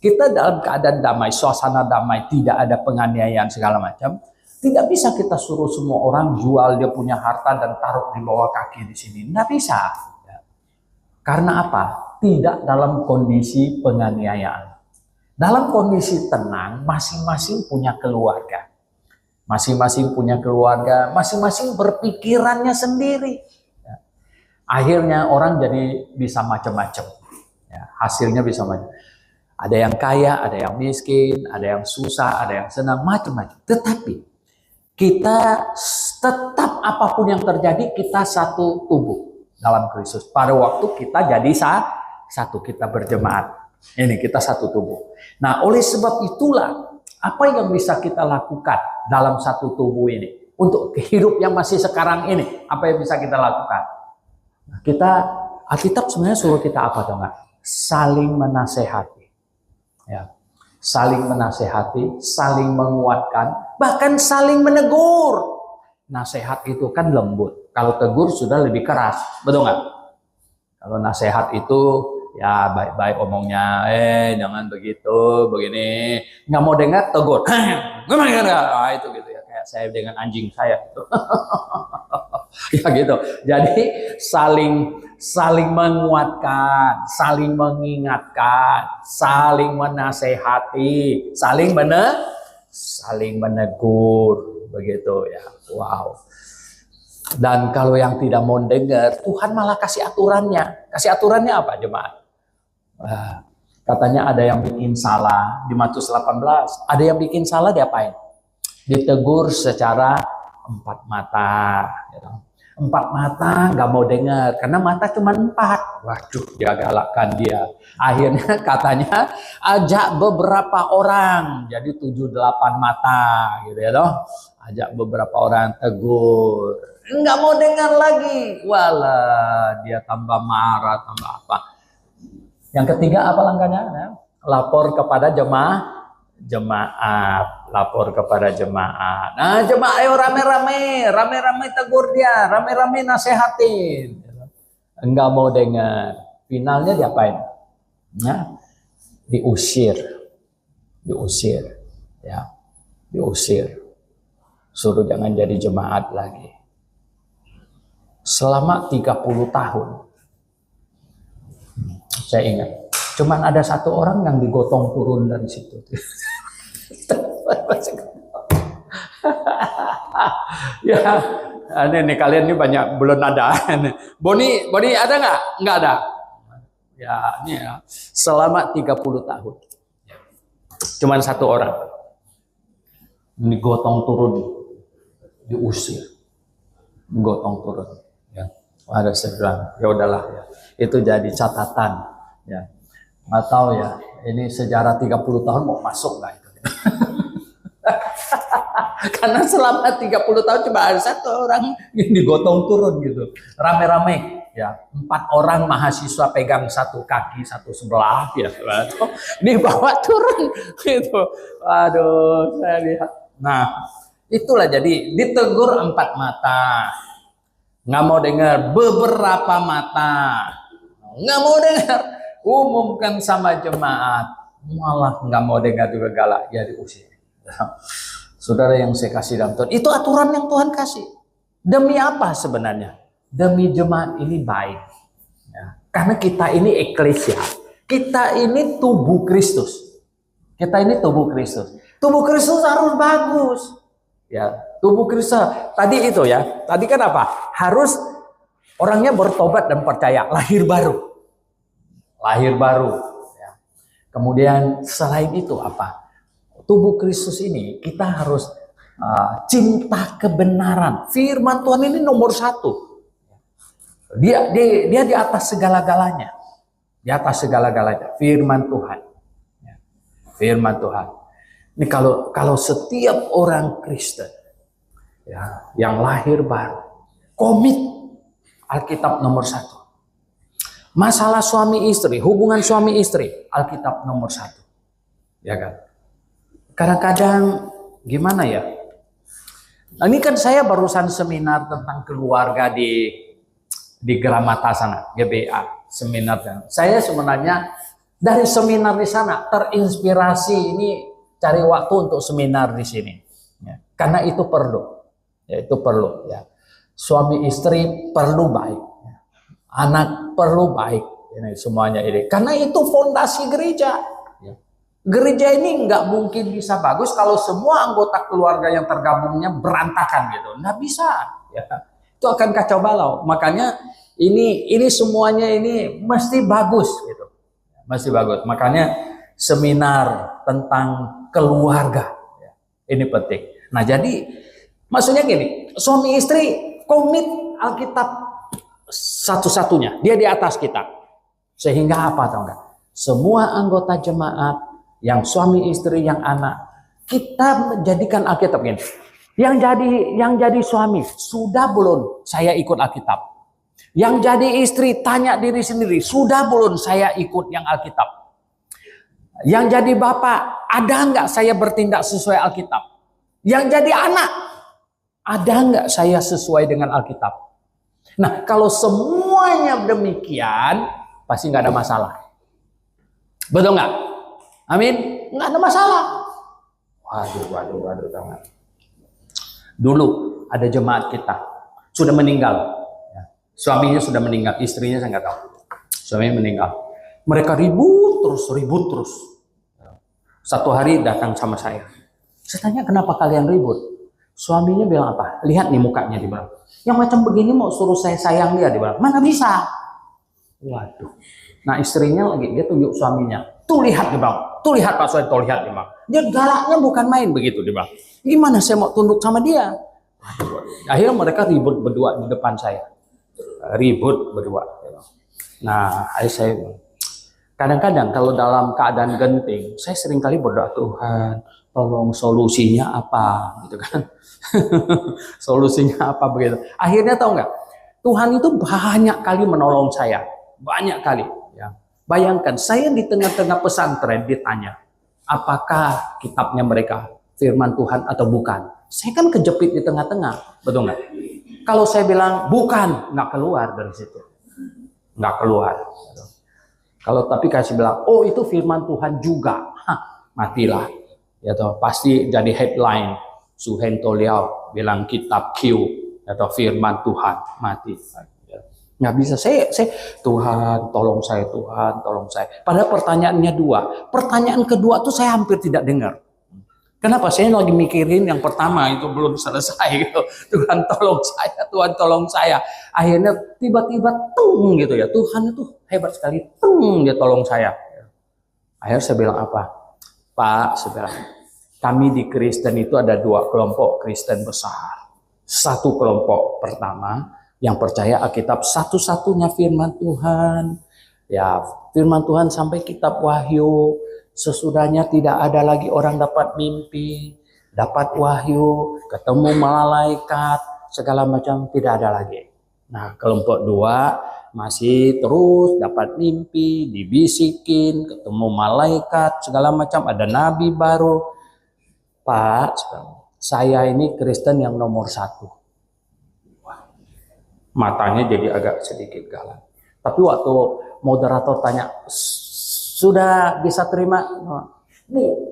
Kita dalam keadaan damai, suasana damai, tidak ada penganiayaan segala macam. Tidak bisa kita suruh semua orang jual dia punya harta dan taruh di bawah kaki di sini. Nggak bisa. Karena apa? Tidak dalam kondisi penganiayaan. Dalam kondisi tenang, masing-masing punya keluarga. Masing-masing punya keluarga, masing-masing berpikirannya sendiri. Akhirnya orang jadi bisa macam-macam. Ya, hasilnya bisa macam. Ada yang kaya, ada yang miskin, ada yang susah, ada yang senang, macam-macam. Tetapi kita tetap apapun yang terjadi, kita satu tubuh dalam Kristus. Pada waktu kita jadi satu, kita berjemaat. Ini kita satu tubuh. Nah, oleh sebab itulah, apa yang bisa kita lakukan dalam satu tubuh ini? Untuk hidup yang masih sekarang ini, apa yang bisa kita lakukan? Kita, Alkitab sebenarnya suruh kita apa atau enggak? Saling menasehati. Ya. Saling menasehati, saling menguatkan, bahkan saling menegur. Nasihat itu kan lembut. Kalau tegur sudah lebih keras. Betul nggak? Kalau nasihat itu ya baik-baik omongnya. Jangan begitu, begini. Nggak mau dengar, tegur. Nah, itu gitu ya. Kayak saya dengan anjing saya gitu. Ya gitu. Jadi saling menguatkan, saling mengingatkan, saling menasehati, saling menegur, begitu ya. Wow. Dan kalau yang tidak mau dengar, Tuhan malah kasih aturannya. Kasih aturannya apa, jemaat? Katanya ada yang bikin salah di Matius 18. Ada yang bikin salah, diapain? Ditegur secara empat mata. Gitu. Empat mata nggak mau dengar karena mata cuma 4. Waduh, dia galakkan dia. Akhirnya katanya ajak beberapa orang, jadi 7-8 mata gitu ya toh. Ajak beberapa orang, tegur, nggak mau dengar lagi. Walah, dia tambah marah, tambah apa. Yang ketiga apa langkahnya? Lapor kepada jemaat, lapor kepada jemaat. Nah, jemaat ayo rame-rame tegur dia, rame-rame nasehatin. Enggak mau dengar. Finalnya diapain? Nah, diusir. Ya. Diusir. Suruh jangan jadi jemaat lagi. Selama 30 tahun. Saya ingat, cuman ada satu orang yang digotong turun dari situ. Ya, ini kalian ini banyak belum ada. Boni ada nggak? Nggak ada. Ya, ini ya. Selama 30 tahun. Cuman satu orang digotong turun, diusir, digotong turun. Ya, ada sebilang, ya udahlah ya. Itu jadi catatan. Ya, nggak tahu ya. Ini sejarah 30 tahun mau masuk nggak itu? Karena selama 30 tahun cuma ada satu orang yang digotong turun gitu. Rame-rame ya. 4 orang mahasiswa pegang satu kaki, satu sebelah ya. Dibawa turun gitu. Aduh, saya lihat. Nah, itulah jadi ditegur 4 mata. Nggak mau dengar, beberapa mata. Nggak mau dengar. Umumkan sama jemaat. Malah nggak mau dengar juga galak. Ya diusir. Saudara yang saya kasih dalam Tuhan, itu aturan yang Tuhan kasih. Demi apa sebenarnya? Demi jemaat ini baik. Ya, karena kita ini eklesia. Kita ini tubuh Kristus. Kita ini tubuh Kristus. Tubuh Kristus harus bagus. Ya, Tubuh Kristus. Tadi itu ya. Tadi kan apa? Harus orangnya bertobat dan percaya. Lahir baru. Lahir baru. Ya. Kemudian selain itu apa? Tubuh Kristus ini kita harus cinta kebenaran. Firman Tuhan ini nomor satu. Dia di atas segala-galanya. Di atas segala-galanya. Firman Tuhan. Ya. Firman Tuhan. Ini kalau setiap orang Kristen ya, yang lahir baru, komit Alkitab nomor satu. Masalah suami istri, hubungan suami istri, Alkitab nomor satu. Ya kan? Kadang-kadang gimana ya? Nah, ini kan saya barusan seminar tentang keluarga di Gramata sana, GBA seminar. Saya sebenarnya dari seminar di sana terinspirasi ini cari waktu untuk seminar di sini. Ya. Karena itu perlu. Ya, itu perlu. Ya. Suami istri perlu baik. Ya. Anak perlu baik. Ini semuanya ini. Karena itu fondasi gereja. Ya. Gereja ini nggak mungkin bisa bagus kalau semua anggota keluarga yang tergabungnya berantakan gitu. Nggak bisa. Ya. Itu akan kacau balau. Makanya ini semuanya ini mesti bagus gitu. Mesti bagus. Makanya seminar tentang keluarga. Ini penting. Nah, jadi maksudnya gini, suami istri komit Alkitab satu-satunya. Dia di atas kita. Sehingga apa tahu enggak? Semua anggota jemaat, yang suami istri, yang anak, kita menjadikan Alkitab gini. Yang jadi suami, sudah belum saya ikut Alkitab? Yang jadi istri, tanya diri sendiri, sudah belum saya ikut yang Alkitab? Yang jadi bapak, ada nggak saya bertindak sesuai Alkitab? Yang jadi anak, ada nggak saya sesuai dengan Alkitab? Nah, kalau semuanya demikian, pasti nggak ada masalah. Betul nggak? Amin? Nggak ada masalah. Waduh, tangan. Dulu ada jemaat kita, sudah meninggal. Suaminya sudah meninggal, istrinya saya nggak tahu. Suaminya meninggal. Mereka ribut terus. Satu hari datang sama saya. Saya tanya, kenapa kalian ribut? Suaminya bilang apa? Lihat nih mukanya, dia bilang. Yang macam begini mau suruh saya sayang dia, dia bilang. Mana bisa? Waduh. Nah, istrinya lagi, dia tunjuk suaminya. Tuh lihat, dia bilang. Tuh lihat Pak Soe, tuh lihat, dia bilang. Dia galaknya bukan main begitu, dia bilang. Gimana saya mau tunduk sama dia? Waduh. Akhirnya mereka ribut berdua di depan saya. Ribut berdua. Nah, saya kadang-kadang kalau dalam keadaan genting, saya seringkali berdoa, Tuhan, tolong solusinya apa, gitu kan? Solusinya apa begitu? Akhirnya tahu nggak? Tuhan itu banyak kali menolong saya, banyak kali. Ya. Bayangkan saya di tengah-tengah pesantren ditanya, apakah kitabnya mereka firman Tuhan atau bukan? Saya kan kejepit di tengah-tengah, betul nggak? Kalau saya bilang bukan, nggak keluar dari situ, nggak keluar. Kalau tapi kasih bilang, oh itu firman Tuhan juga, matilah. Ya toh, pasti jadi headline. Suhen Toliau bilang kitab Q, atau firman Tuhan, mati. Nggak bisa. Saya Tuhan tolong saya, Tuhan tolong saya. Padahal pertanyaannya dua. Pertanyaan kedua tuh saya hampir tidak dengar. Kenapa? Saya lagi mikirin yang pertama itu belum selesai gitu. Tuhan tolong saya, Tuhan tolong saya. Akhirnya tiba-tiba tung gitu ya. Tuhan itu hebat sekali. Tung dia tolong saya. Akhirnya saya bilang apa? Pak, saya bilang, kami di Kristen itu ada dua kelompok Kristen besar. Satu kelompok pertama yang percaya Alkitab satu-satunya firman Tuhan. Ya, firman Tuhan sampai kitab Wahyu. Sesudahnya tidak ada lagi orang dapat mimpi, dapat wahyu, ketemu malaikat, segala macam tidak ada lagi. Nah, kelompok dua masih terus dapat mimpi, dibisikin, ketemu malaikat, segala macam, ada nabi baru. Pak, saya ini Kristen yang nomor satu. Matanya jadi agak sedikit galak. Tapi waktu moderator tanya, sudah bisa terima?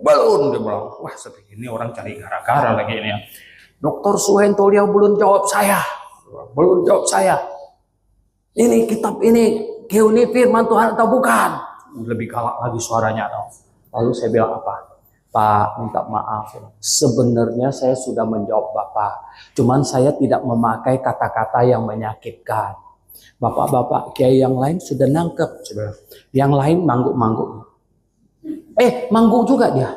Belum, dia bilang. Wah, seperti ini orang cari gara-gara lagi ini ya. Dr. Suhen Toliau belum jawab saya. Belum jawab saya. Ini kitab ini, firman Tuhan atau bukan? Lebih galak lagi suaranya. Lalu saya bilang apa? Pak, minta maaf. Sebenarnya saya sudah menjawab Bapak. Cuman saya tidak memakai kata-kata yang menyakitkan. Bapak-bapak kiai yang lain sudah nangkep. Yang lain mangguk-mangguk. Mangguk juga dia.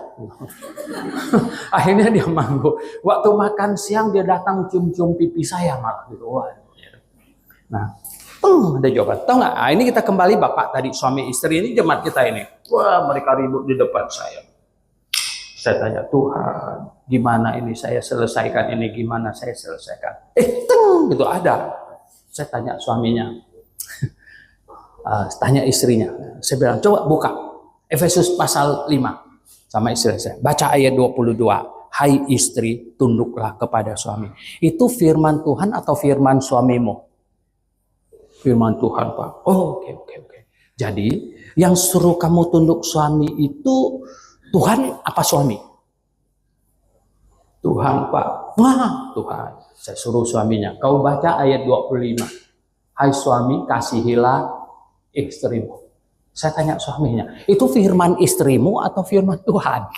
Akhirnya dia mangguk. Waktu makan siang dia datang cium-cium pipi saya malah gitu. Nah, ada jawaban. Tahu nggak? Ini kita kembali Bapak tadi suami istri ini jemaat kita ini. Wah, mereka ribut di depan saya. Saya tanya, Tuhan, gimana ini saya selesaikan ini, gimana saya selesaikan? Gitu ada. Saya tanya suaminya, tanya istrinya. Saya bilang, coba buka Efesus pasal 5 sama istri saya. Baca ayat 22. Hai istri, tunduklah kepada suami. Itu firman Tuhan atau firman suamimu? Firman Tuhan, Pak. Oh, oke. Jadi, yang suruh kamu tunduk suami itu Tuhan apa suami? Tuhan, Pak. Wah, Tuhan. Saya suruh suaminya. Kau baca ayat 25. Hai suami, kasihilah istrimu. Saya tanya suaminya, itu firman istrimu atau firman Tuhan?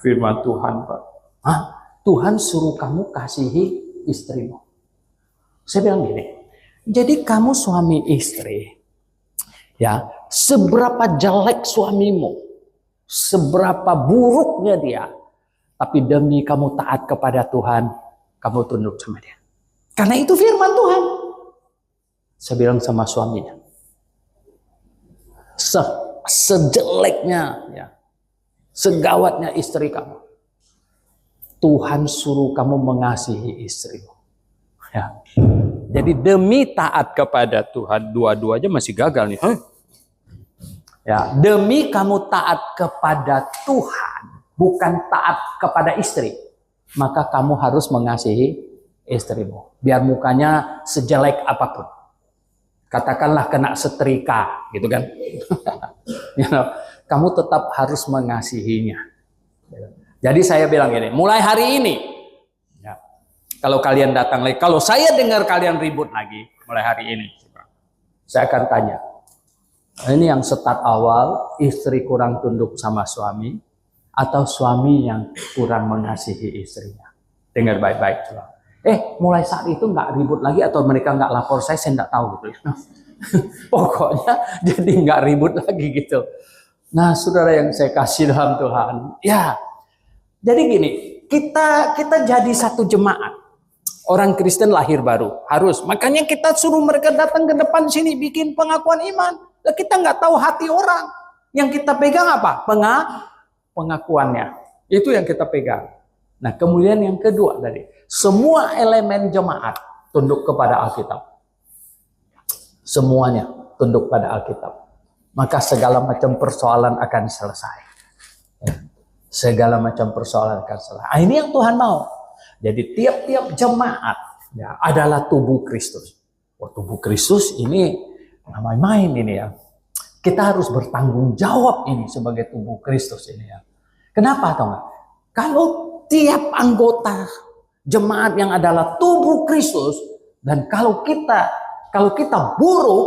Firman Tuhan, Pak. Tuhan suruh kamu kasihi istrimu. Saya bilang gini, jadi kamu suami istri, ya, seberapa jelek suamimu, seberapa buruknya dia, tapi demi kamu taat kepada Tuhan, kamu tunduk sama dia. Karena itu firman Tuhan. Saya bilang sama suaminya, sejeleknya, ya, segawatnya istri kamu, Tuhan suruh kamu mengasihi istrimu. Ya. Jadi demi taat kepada Tuhan, dua-duanya masih gagal nih. Ya, demi kamu taat kepada Tuhan, bukan taat kepada istri, maka kamu harus mengasihi istrimu. Biar mukanya sejelek apapun. Katakanlah kena setrika, gitu kan. Kamu tetap harus mengasihinya. Jadi saya bilang gini, mulai hari ini, ya, kalau kalian datang lagi, kalau saya dengar kalian ribut lagi, mulai hari ini, saya akan tanya, ini yang start awal, istri kurang tunduk sama suami, atau suami yang kurang mengasihi istrinya. Dengar baik-baik. Mulai saat itu nggak ribut lagi, atau mereka nggak lapor saya nggak tahu gitu. Pokoknya jadi nggak ribut lagi gitu. Nah, saudara yang saya kasih dalam Tuhan, ya, jadi gini, kita jadi satu jemaat. Orang Kristen lahir baru, harus. Makanya kita suruh mereka datang ke depan sini bikin pengakuan iman. Kita nggak tahu hati orang. Yang kita pegang apa? Pengakuannya. Itu yang kita pegang. Nah, kemudian yang kedua tadi, semua elemen jemaat tunduk kepada Alkitab. Semuanya tunduk pada Alkitab. Maka segala macam persoalan akan selesai. Segala macam persoalan akan selesai. Ini yang Tuhan mau. Jadi tiap-tiap jemaat, ya, adalah tubuh Kristus. Tubuh Kristus ini main-main ini ya. Kita harus bertanggung jawab ini sebagai tubuh Kristus ini ya. Kenapa tahu nggak? Kalau tiap anggota jemaat yang adalah tubuh Kristus, dan kalau kita buruk,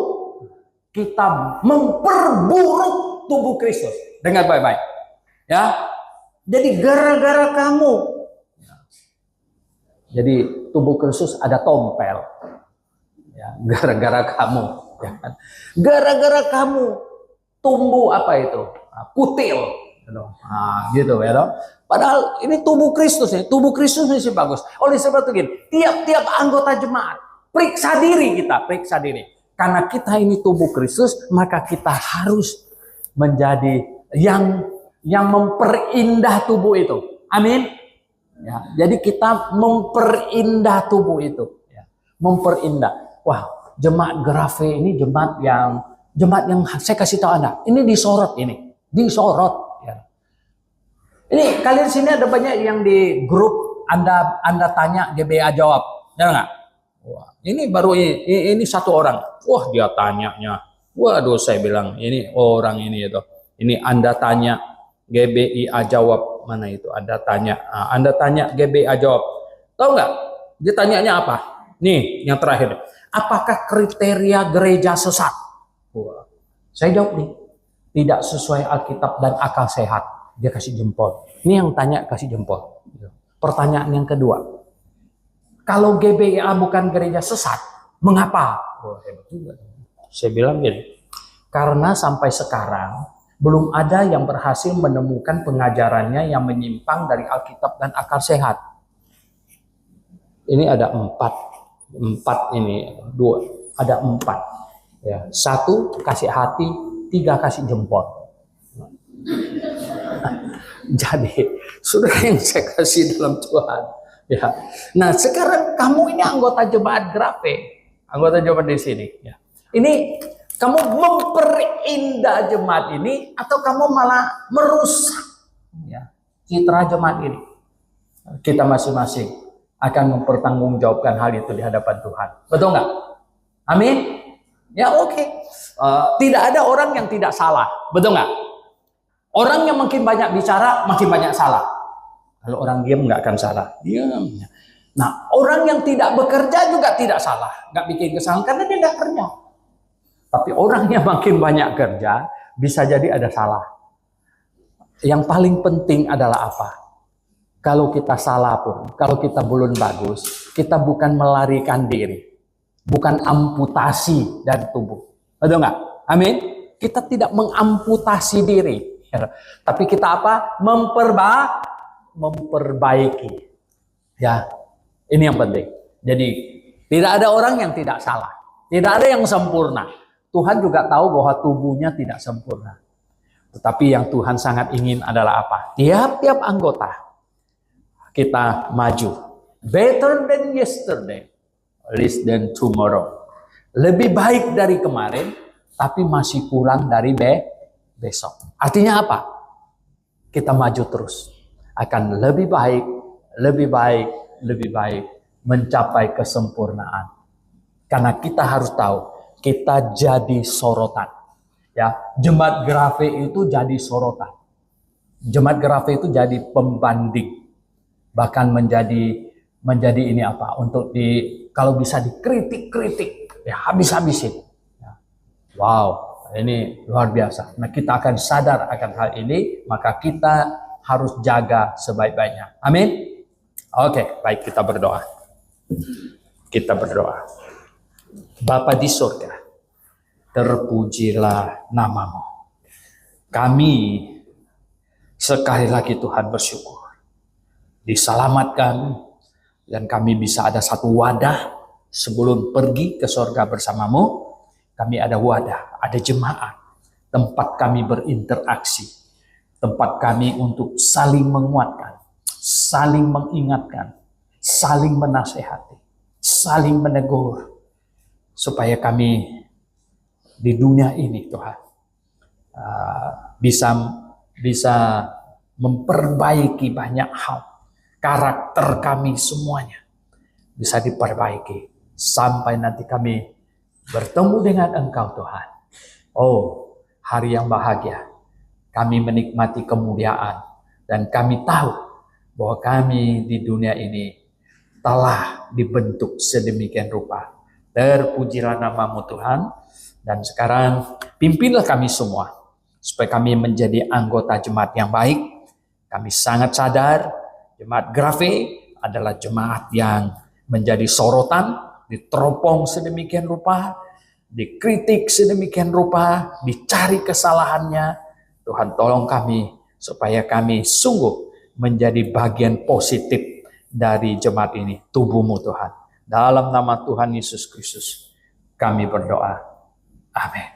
kita memperburuk tubuh Kristus. Dengar baik-baik. Ya. Jadi gara-gara kamu, jadi tubuh Kristus ada tompel. Ya, gara-gara kamu, ya kan? Gara-gara kamu tumbuh apa itu? Kutil. Gitu ya. Padahal ini tubuh Kristus ya. Tubuh Kristus ini bagus. Oleh sebab itu gini, tiap-tiap anggota jemaat periksa diri. Karena kita ini tubuh Kristus, maka kita harus menjadi yang memperindah tubuh itu. Amin. Ya, jadi kita memperindah tubuh itu. Ya, memperindah. Wah, jemaat Grafe ini jemaat yang saya kasih tahu Anda. Ini disorot ini. Disorot. Ya. Ini kalian sini ada banyak yang di grup Anda tanya GBA jawab. Ada nggak? Wah, ini baru ini satu orang. Wah, dia tanyanya. Waduh, saya bilang ini orang ini itu. Ini Anda tanya GBIA jawab. Mana itu? Anda tanya GBA jawab. Tahu nggak? Dia tanyanya apa? Nih, yang terakhir. Apakah kriteria gereja sesat? Wah, saya jawab nih. Tidak sesuai Alkitab dan akal sehat. Dia kasih jempol. Ini yang tanya kasih jempol. Pertanyaan yang kedua. Kalau GBIA bukan gereja sesat, mengapa? Oh, hebat juga. Saya bilang gini, karena sampai sekarang belum ada yang berhasil menemukan pengajarannya yang menyimpang dari Alkitab dan akal sehat. Ini ada empat ini, dua, ada empat. Ya, satu kasih hati, tiga kasih jempol. Jadi, saudara yang saya kasih dalam Tuhan. Ya. Nah, sekarang kamu ini anggota jemaat Grafe, anggota jemaat di sini. Ya. Ini kamu memperindah jemaat ini atau kamu malah merusak ya, citra jemaat ini? Kita masing-masing akan mempertanggungjawabkan hal itu di hadapan Tuhan. Betul nggak? Amin? Ya oke. Tidak ada orang yang tidak salah. Betul nggak? Orang yang makin banyak bicara, makin banyak salah. Kalau orang diam nggak akan salah. Diam. Nah, orang yang tidak bekerja juga tidak salah. Nggak bikin kesalahan karena dia nggak kerja. Tapi orang yang makin banyak kerja, bisa jadi ada salah. Yang paling penting adalah apa? Kalau kita salah pun, kalau kita belum bagus, kita bukan melarikan diri. Bukan amputasi dari tubuh. Betul nggak? Amin? Kita tidak mengamputasi diri. Tapi kita apa? Memperbaiki. Ya, ini yang penting. Jadi, tidak ada orang yang tidak salah. Tidak ada yang sempurna. Tuhan juga tahu bahwa tubuhnya tidak sempurna. Tetapi yang Tuhan sangat ingin adalah apa? Tiap-tiap anggota kita maju. Better than yesterday, less than tomorrow. Lebih baik dari kemarin, tapi masih kurang dari besok. Artinya apa? Kita maju terus. Akan lebih baik, lebih baik, lebih baik. Mencapai kesempurnaan. Karena kita harus tahu, kita jadi sorotan. Ya, jemaat Grafe itu jadi sorotan. Jemaat Grafe itu jadi pembanding. Bahkan menjadi ini apa? Untuk kalau bisa dikritik-kritik, ya habis-habisin. Ya. Wow, ini luar biasa. Nah, kita akan sadar akan hal ini, maka kita harus jaga sebaik-baiknya. Amin. Oke, baik, kita berdoa. Kita berdoa. Bapa di surga, terpujilah namamu. Kami sekali lagi Tuhan bersyukur. Diselamatkan dan kami bisa ada satu wadah sebelum pergi ke surga bersamamu. Kami ada wadah, ada jemaat. Tempat kami berinteraksi. Tempat kami untuk saling menguatkan, saling mengingatkan, saling menasehati, saling menegur. Supaya kami di dunia ini Tuhan bisa memperbaiki banyak hal. Karakter kami semuanya bisa diperbaiki. Sampai nanti kami bertemu dengan Engkau Tuhan. Oh, hari yang bahagia. Kami menikmati kemuliaan. Dan kami tahu bahwa kami di dunia ini telah dibentuk sedemikian rupa. Terpujilah namamu Tuhan. Dan sekarang pimpinlah kami semua. Supaya kami menjadi anggota jemaat yang baik. Kami sangat sadar jemaat Grafe adalah jemaat yang menjadi sorotan. Diteropong sedemikian rupa. Dikritik sedemikian rupa. Dicari kesalahannya. Tuhan tolong kami. Supaya kami sungguh menjadi bagian positif dari jemaat ini. Tubuhmu Tuhan. Dalam nama Tuhan Yesus Kristus, kami berdoa. Amin.